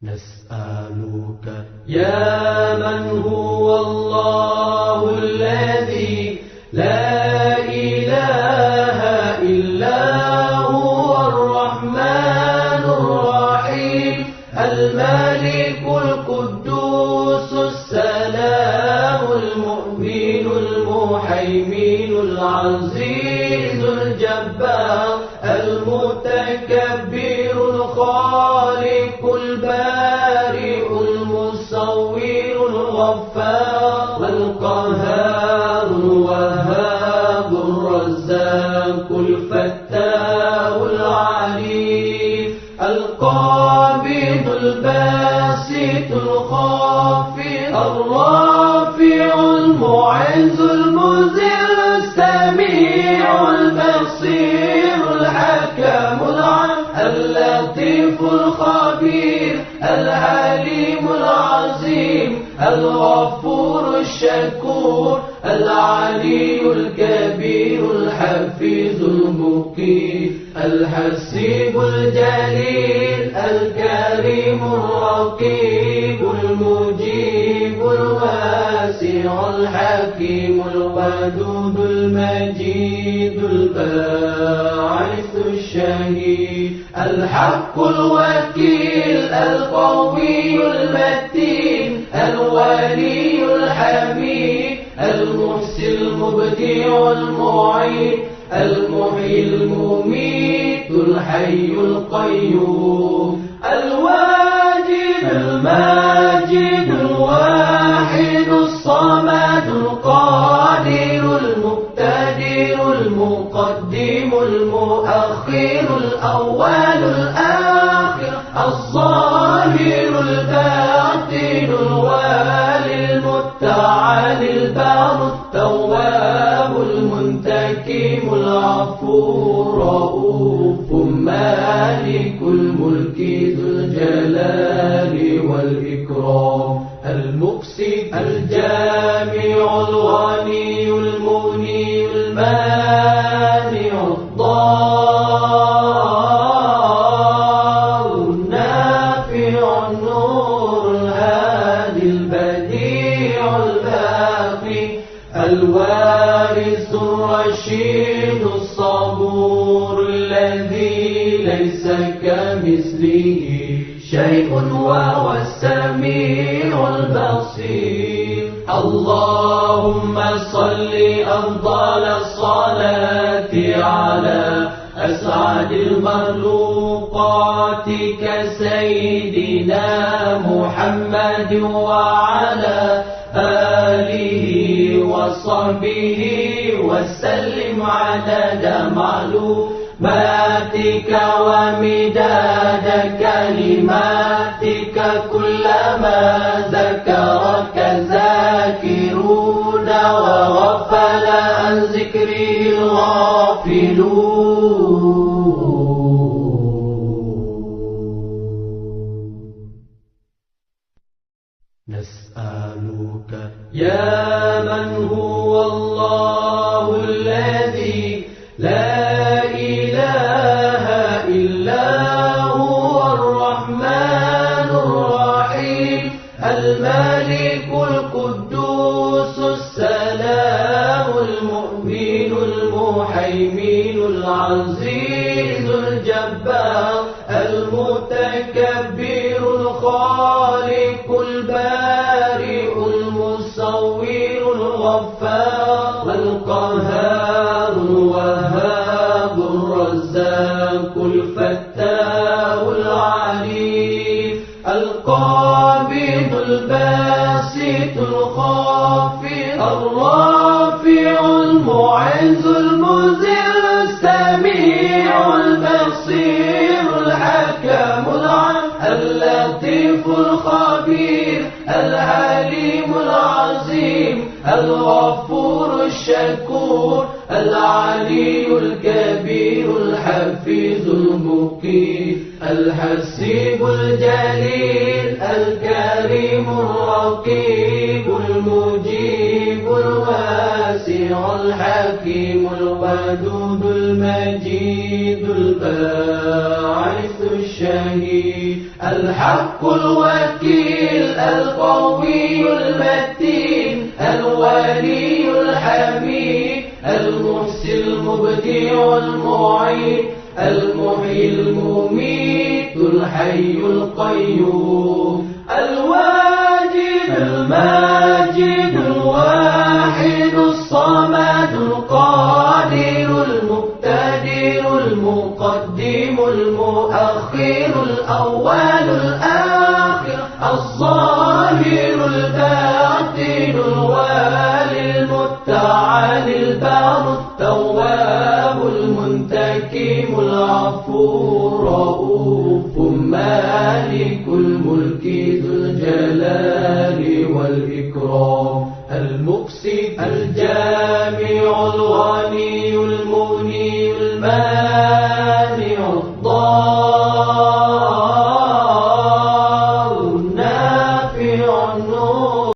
نسألك يا من هو الله الذي لا إله إلا هو الرحمن الرحيم الملك القدوس السلام المؤمن المهيمن العزيز الجبار المتكبر الخالق البارئ المصور الغفار القهار الوهاب الرزاق الفتاح العليم القابض الباسط الخافض الرافع المعز المذل السميع البصير الحكم اللطيف الخبير الحليم العظيم الغفور الشكور العلي الكبير الحفيظ المقيم الحسيب الجليل الكريم الرقيب المجيب الواسع الحكيم الودود المجيد الباعث الشهيد الحق الوكيل القوي المتين الولي الحميد المحسن المبدع المعيد المحيي المميت الحي القيوم الواجد الماجد الواحد الصمد القادر المقتدر المقدم المؤخر الأول الآخر الظاهر الباطن الوالي المتعالي البار التواب المنتكم العفو الرؤوف مالك الملك ذو الجلال والإكرام المقسط الجامع الغني المغني المانع الضار النافع النور الهادي البديع الباقي الوارث الرشيد الصبور الذي ليس كمثله شيء وهو السميع البصير اللهم صل أفضل الصلاة على أسعد المخلوقات كسيدنا محمد وعلى آله وصحبه وسلم عدد معلوماتك ومداد كلماتك كلما ذكرك ذاكرون وغفل عن ذكره الغافلون نسألك يا من هو الله الذي لا إله إلا هو الرحمن الرحيم الملك القدوس السلام المؤمن المهيمن العزيز الجبار المتكبر الخالق البارئ المصور الغفار القهار الوهاب الرزاق الفتاح العليم القابض الباسط الخافض الرافع المعز المذل السميع البصير الحكم اللطيف الخبير الحليم العظيم الغفور الشكور العلي الكبير الحفيظ المقيم الحسيب الجليل الكريم الرقيب المجيب الواسع الحكيم الودود المجيد الباعث الشهيد الحق الوكيل القوي المتين الولي الحميد المحسن المبدع المعيد المحيي المميت الحي القيوم الواجد الماجد الواحد الصمد القادر المقتدر المقدم المؤخر الأول الآخر الظاهر الباطن الوالي المتعالي البر التواب المنتكم العفو الرؤوف مالك الملك ذو الجلال والإكرام المقسط الجامع الغني المغني المانع الضار النافع النور